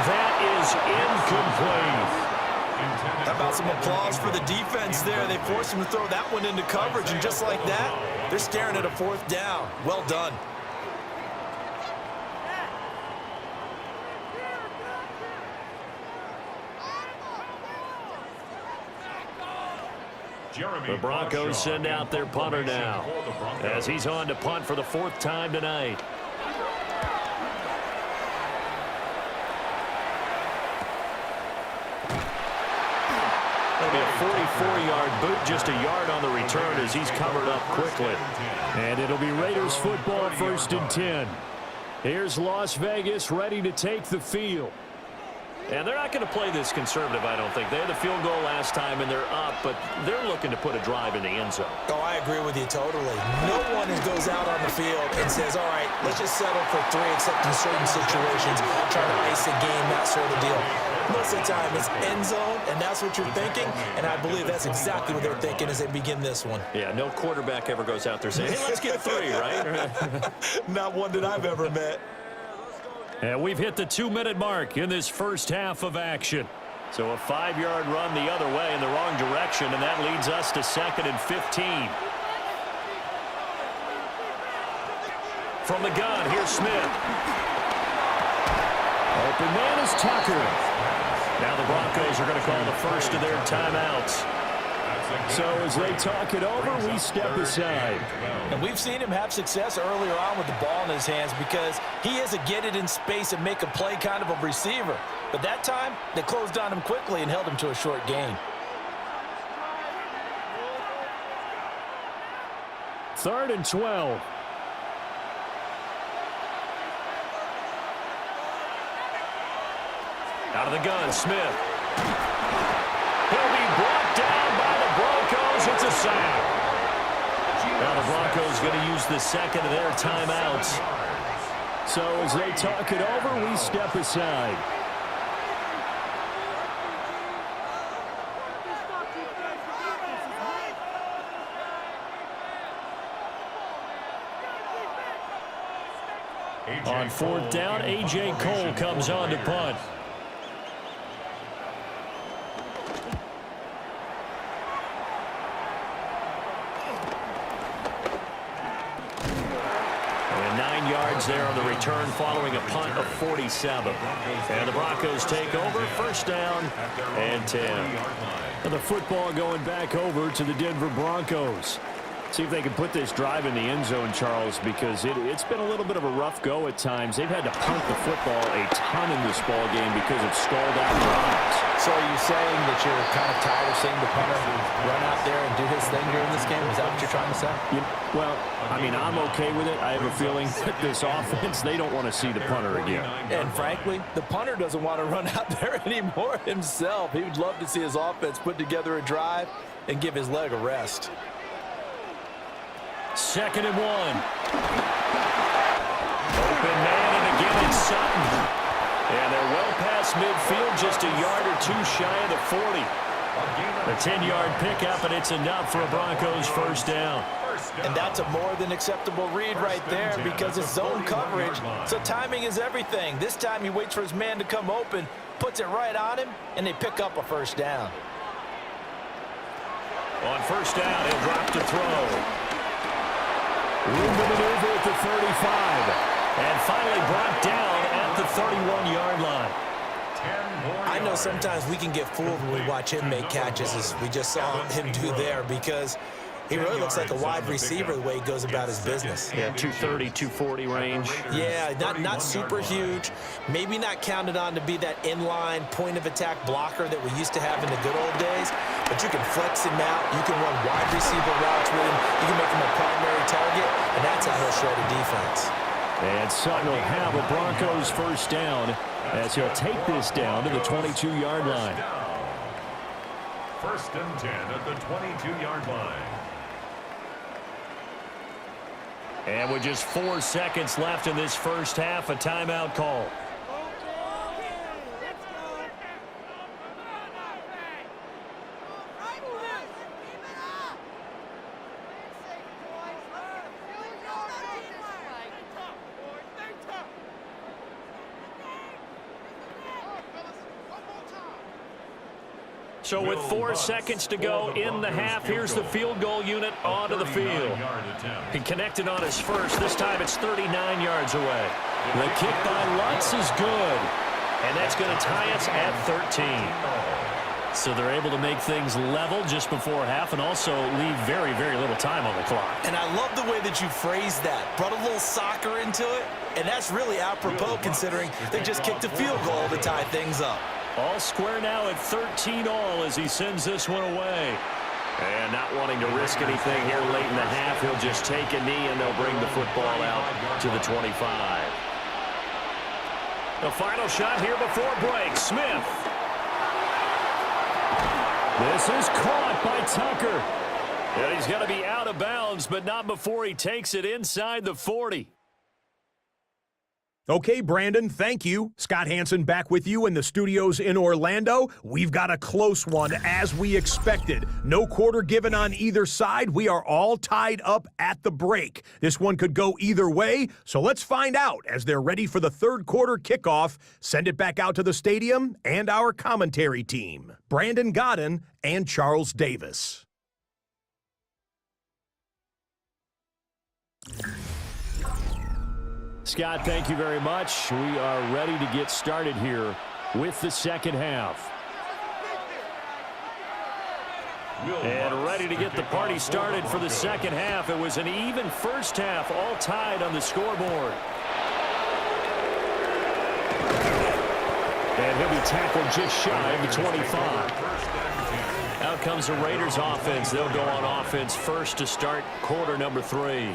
That is incomplete. How about some applause for the defense there? They forced him to throw that one into coverage, and just like that, they're staring at a 4th down. Well done. The Broncos send out their punter now as he's on to punt for the 4th time tonight. That'll be a 44-yard boot, just a yard on the return as he's covered up quickly. And it'll be Raiders football, 1st and 10. Here's Las Vegas ready to take the field. And they're not going to play this conservative, I don't think. They had the field goal last time, and they're up, but they're looking to put a drive in the end zone. Oh, I agree with you totally. No one goes out on the field and says, all right, let's just settle for 3, except in certain situations, trying to ice a game, that sort of deal. Most of the time, it's end zone, and that's what you're thinking, and I believe that's exactly what they're thinking as they begin this one. Yeah, no quarterback ever goes out there saying, hey, let's get 3, right? Not one that I've ever met. And we've hit the 2-minute mark in this first half of action. So a 5-yard run the other way in the wrong direction, and that leads us to 2nd and 15. From the gun, here's Smith. Open man is Tucker. Now the Broncos are going to call the first of their timeouts. So as they talk it over, we step aside. And we've seen him have success earlier on with the ball in his hands because he is a get it in space and make a play kind of a receiver. But that time, they closed on him quickly and held him to a short gain. 3rd and 12. Out of the gun, Smith. He'll be brought down by the Broncos. It's a a sack. Now the Broncos going to use the second of their timeouts. So as they talk it over, we step aside. On fourth down, A.J. Cole comes on to punt. And 9 yards there on the return following a punt of 47. And the Broncos take over, first down and 10. And the football going back over to the Denver Broncos. See if they can put this drive in the end zone, Charles, because it's been a little bit of a rough go at times. They've had to punt the football a ton in this ball game because of stalled out drives. So are you saying that you're kind of tired of seeing the punter run out there and do his thing during this game? Is that what you're trying to say? Well, I mean, I'm okay with it. I have a feeling that this offense, they don't want to see the punter again. And frankly, the punter doesn't want to run out there anymore himself. He would love to see his offense put together a drive and give his leg a rest. 2nd and 1. Open man, and again it's Sutton. And they're well past midfield, just a yard or two shy of the 40. A 10-yard pickup, and it's enough for a Broncos first down. And that's a more than acceptable read right there because it's zone coverage, so timing is everything. This time he waits for his man to come open, puts it right on him, and they pick up a first down. On first down, he'll drop to throw. Room to maneuver at the 35. And finally brought down at the 31-yard line. I know sometimes we can get fooled when we watch him make catches, as we just saw him do there, because he really looks like a wide receiver the way he goes about his business. Yeah, 230, 240 range. Yeah, not super huge. Maybe not counted on to be that inline point-of-attack blocker that we used to have in the good old days, but you can flex him out. You can run wide receiver routes with him. You can make him a primary target, and that's how he'll shred a defense. And Sutton will have a Broncos first down as he'll take this down to the 22-yard line. First and 10 at the 22-yard line. And with just 4 seconds left in this first half, a timeout call. So with 4 seconds to go in the half, here's the field goal unit onto the field. He connected on his first. This time it's 39 yards away. The kick by Lutz is good. And that's going to tie us at 13. So they're able to make things level just before half and also leave very, very little time on the clock. And I love the way that you phrased that. Brought a little soccer into it. And that's really apropos considering they just kicked a field goal to tie things up. All square now at 13 all as he sends this one away. And not wanting to risk anything here late in the half, he'll just take a knee and they'll bring the football out to the 25. The final shot here before break. Smith. This is caught by Tucker. And he's going to be out of bounds, but not before he takes it inside the 40. Okay, Brandon, thank you. Scott Hansen back with you in the studios in Orlando. We've got a close one, as we expected. No quarter given on either side. We are all tied up at the break. This one could go either way, so let's find out as they're ready for the third quarter kickoff. Send it back out to the stadium and our commentary team, Brandon Godden and Charles Davis. Scott, thank you very much. We are ready to get started here with the second half. And ready to get the party started for the second half. It was an even first half, all tied on the scoreboard. And he'll be tackled just shy of the 25. Out comes the Raiders offense. They'll go on offense first to start quarter number 3.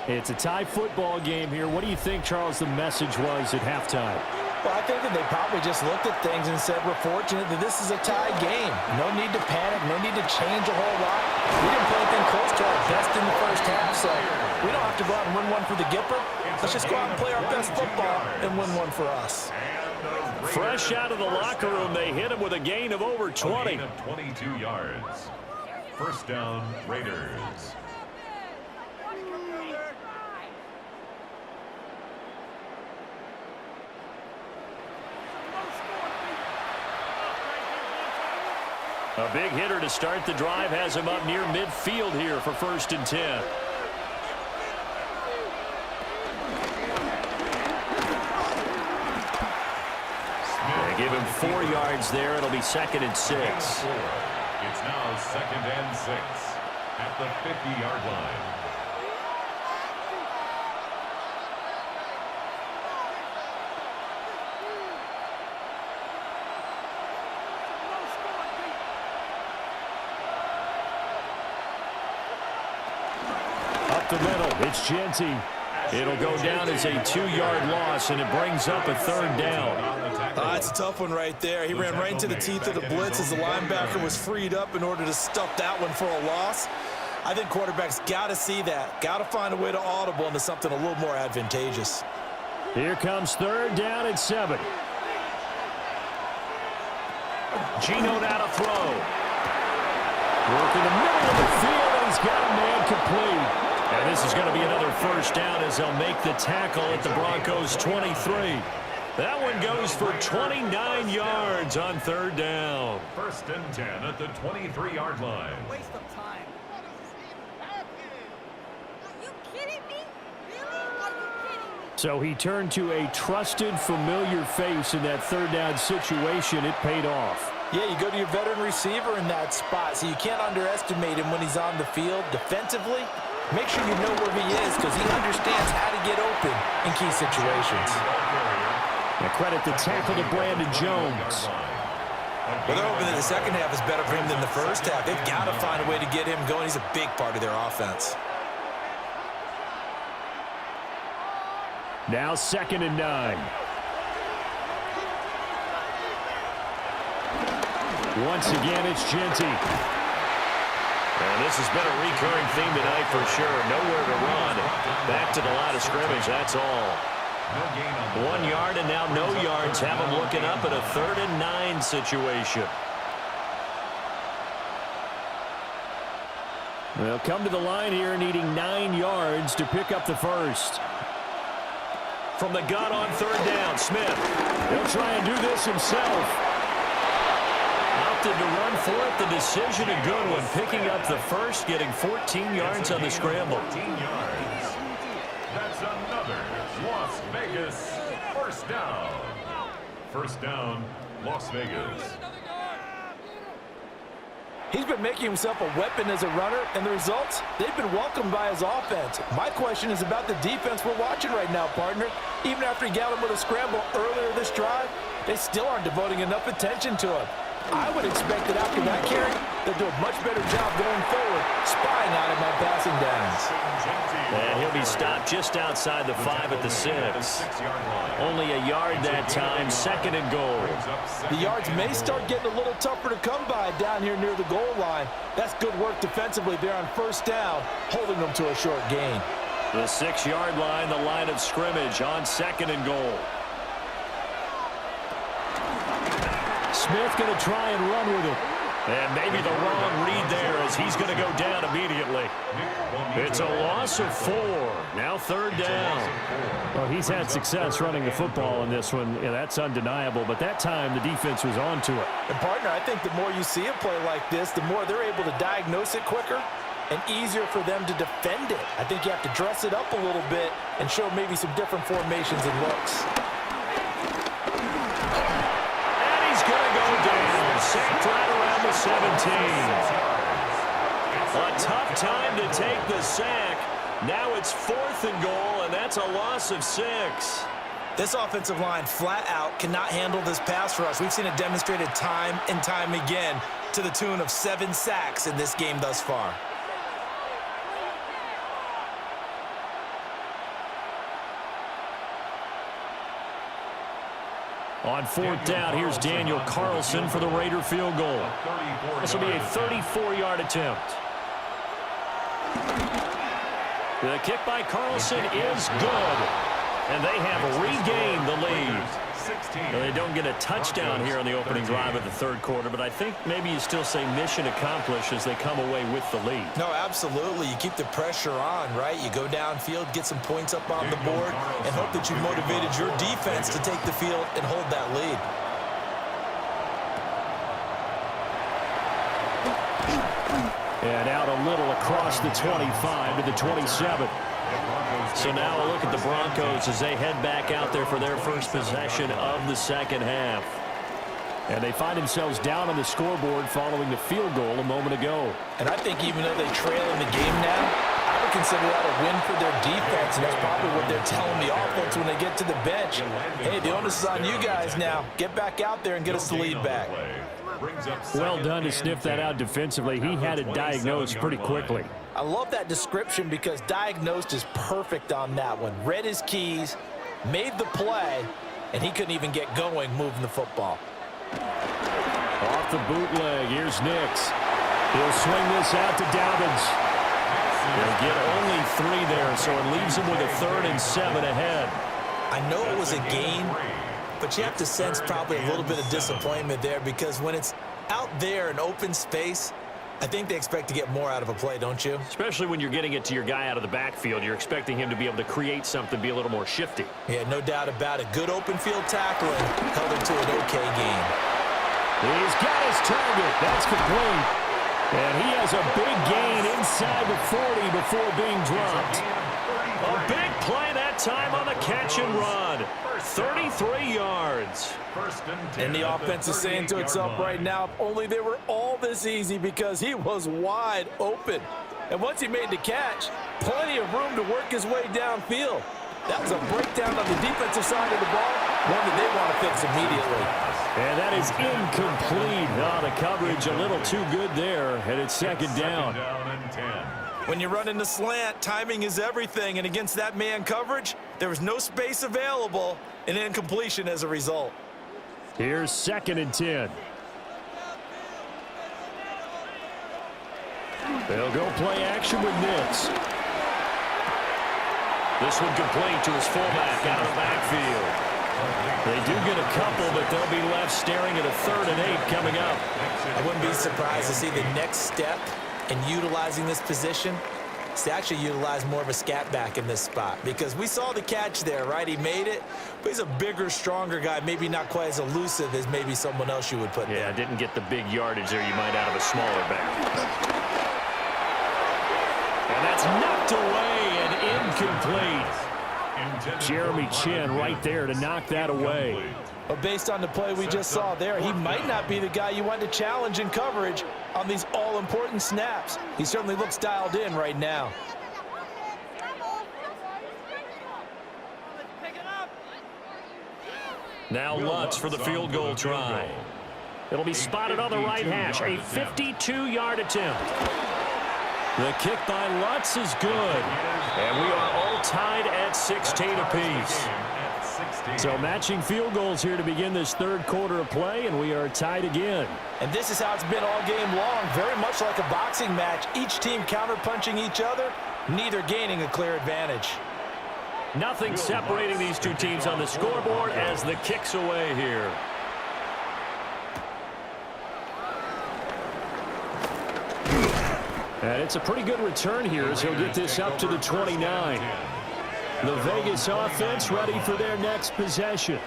It's a tie football game here. What do you think, Charles, the message was at halftime? Well, I think that they probably just looked at things and said, we're fortunate that this is a tie game. No need to panic, no need to change a whole lot. We didn't play anything close to our best in the first half, so we don't have to go out and win one for the Gipper. Let's just go out and play our best football and win one for us. Fresh out of the locker room, they hit him with a gain of over 20. A gain of 22 yards. First down, Raiders. A big hitter to start the drive has him up near midfield here for 1st and 10. They give him 4 yards there. It'll be 2nd and 6. It's now 2nd and 6 at the 50-yard line. The middle, it's Genty. It'll go down as a 2-yard loss, and it brings up a 3rd down. It's a tough one right there. He ran right into the teeth of the blitz as the linebacker was freed up in order to stuff that one for a loss. I think quarterbacks got to see that. Got to find a way to audible into something a little more advantageous. Here comes 3rd down and 7. Gino now to throw. Work in the middle of the field, and he's got a man complete. And this is going to be another 1st down as they'll make the tackle at the Broncos' 23. That one goes for 29 yards on 3rd down. 1st and 10 at the 23-yard line. Waste of time. Are you kidding me? Really? Are you kidding me? So he turned to a trusted, familiar face in that 3rd down situation. It paid off. Yeah, you go to your veteran receiver in that spot, so you can't underestimate him when he's on the field defensively. Make sure you know where he is because he understands how to get open in key situations. And credit the tackle to Brandon Jones. Well, they're hoping that the second half is better for him than the first half. They've got to find a way to get him going. He's a big part of their offense. Now 2nd and 9. Once again, it's Genty. And this has been a recurring theme tonight for sure. Nowhere to run. Back to the line of scrimmage, that's all. 1 yard and now no yards. Have them looking up at a 3rd and 9 situation. They'll come to the line here needing 9 yards to pick up the 1st. From the gun on 3rd down, Smith. He'll try and do this himself. Opted to run for it. The decision a good one. Picking up the 1st, getting 14 yards on the scramble. 14 yards. That's another Las Vegas 1st down. 1st down, Las Vegas. He's been making himself a weapon as a runner, and the results, they've been welcomed by his offense. My question is about the defense we're watching right now, partner. Even after he got him with a scramble earlier this drive, they still aren't devoting enough attention to him. I would expect that after that carry, they'll do a much better job going forward, spying on him on passing downs. And he'll be stopped just outside the 5 at the 6. Only a yard that time, 2nd and goal. The yards may start getting a little tougher to come by down here near the goal line. That's good work defensively there on 1st down, holding them to a short gain. The 6-yard line, the line of scrimmage on 2nd and goal. Smith going to try and run with it. And maybe the wrong read there as he's going to go down immediately. It's a loss of 4. Now 3rd down. Well, he's had success running the football in this one. Yeah, that's undeniable. But that time, the defense was on to it. And, partner, I think the more you see a play like this, the more they're able to diagnose it quicker and easier for them to defend it. I think you have to dress it up a little bit and show maybe some different formations and looks. Sacked right around the 17. A tough time to take the sack. Now it's 4th and goal, and that's a loss of 6. This offensive line flat out cannot handle this pass rush. We've seen it demonstrated time and time again to the tune of 7 sacks in this game thus far. On fourth down, here's Daniel Carlson for the Raider field goal. This will be a 34-yard attempt. The kick by Carlson is good. And they have regained the lead. They don't get a touchdown here on the opening drive of the third quarter, but I think maybe you still say mission accomplished as they come away with the lead. No, absolutely. You keep the pressure on, right? You go downfield, get some points up on the board, and hope that you motivated your defense to take the field and hold that lead. And out a little across the 25 to the 27. So now a look at the Broncos as they head back out there for their first possession of the second half. And they find themselves down on the scoreboard following the field goal a moment ago. And I think even though they trail in the game now, I would consider that a win for their defense, and that's probably what they're telling the offense when they get to the bench. Hey, the onus is on you guys now. Get back out there and get us the lead back. Well done to sniff that out defensively. He had it diagnosed pretty quickly. I love that description because diagnosed is perfect on that one. Read his keys, made the play, and he couldn't even get going moving the football. Off the bootleg, here's Nix. He'll swing this out to Dobbins. They'll get only 3 there, so it leaves him with a 3rd and 7 ahead. I know it was a gain, but you have to sense probably a little bit of disappointment there because when it's out there in open space, I think they expect to get more out of a play, don't you? Especially when you're getting it to your guy out of the backfield. You're expecting him to be able to create something, be a little more shifty. Yeah, no doubt about it. Good open field tackling held him to an okay game. He's got his target. That's complete. And he has a big gain inside the 40 before being dropped. A big play that time on the catch and run. 33 yards. And the offense is saying to itself right now, if only they were all this easy because he was wide open. And once he made the catch, plenty of room to work his way downfield. That was a breakdown on the defensive side of the ball, one that they want to fix immediately. And that is incomplete. Oh, the coverage a little too good there, and it's second down. When you're running the slant, timing is everything, and against that man coverage, there was no space available, and incompletion as a result. Here's 2nd and 10. They'll go play action with Nix. This one complete to his fullback out of the backfield. They do get a couple, but they'll be left staring at a 3rd and 8 coming up. I wouldn't be surprised to see the next step in utilizing this position is to actually utilize more of a scat back in this spot because we saw the catch there, right? He made it, but he's a bigger, stronger guy, maybe not quite as elusive as maybe someone else you would put there. Yeah, didn't get the big yardage there you might out of a smaller back. And that's knocked away and incomplete. Jeremy Chin right there to knock that away. But based on the play we just saw there, he might not be the guy you want to challenge in coverage on these all-important snaps. He certainly looks dialed in right now. Now Lutz for the field goal try. It'll be spotted on the right hash. A 52-yard attempt. The kick by Lutz is good. And we are all tied at 16 apiece. So matching field goals here to begin this third quarter of play, and we are tied again. And this is how it's been all game long, very much like a boxing match. Each team counterpunching each other, neither gaining a clear advantage. Nothing separating these two teams on the scoreboard as the kick's away here. And it's a pretty good return here as he'll get this up to the 29. The Vegas offense ready for their next possession.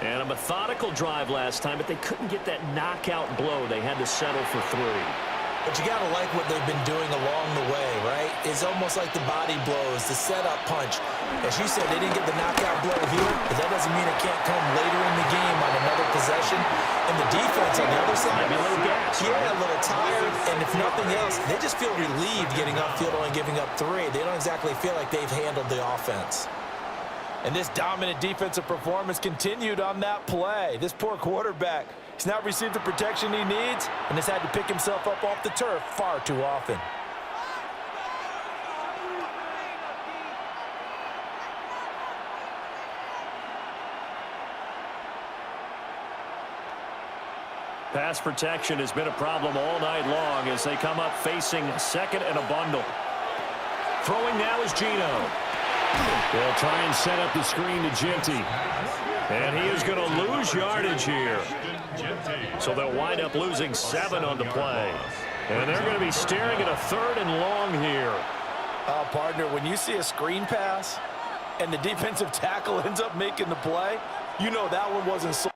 And a methodical drive last time, but they couldn't get that knockout blow. They had to settle for 3. But you got to like what they've been doing along the way, right? It's almost like the body blows, the setup punch. As you said, they didn't get the knockout blow here, but that doesn't mean it can't come later in the game on another possession. And the defense on the other side, maybe a little gas, yeah, a little tired. And if nothing else, they just feel relieved getting upfield only giving up 3. They don't exactly feel like they've handled the offense. And this dominant defensive performance continued on that play. This poor quarterback, he's not received the protection he needs and has had to pick himself up off the turf far too often. Pass protection has been a problem all night long as they come up facing second and a bundle. Throwing now is Gino. They'll try and set up the screen to Ginty. And he is going to lose yardage here. So they'll wind up losing 7 on the play. And they're going to be staring at a 3rd and long here. Partner, when you see a screen pass and the defensive tackle ends up making the play, you know that one wasn't so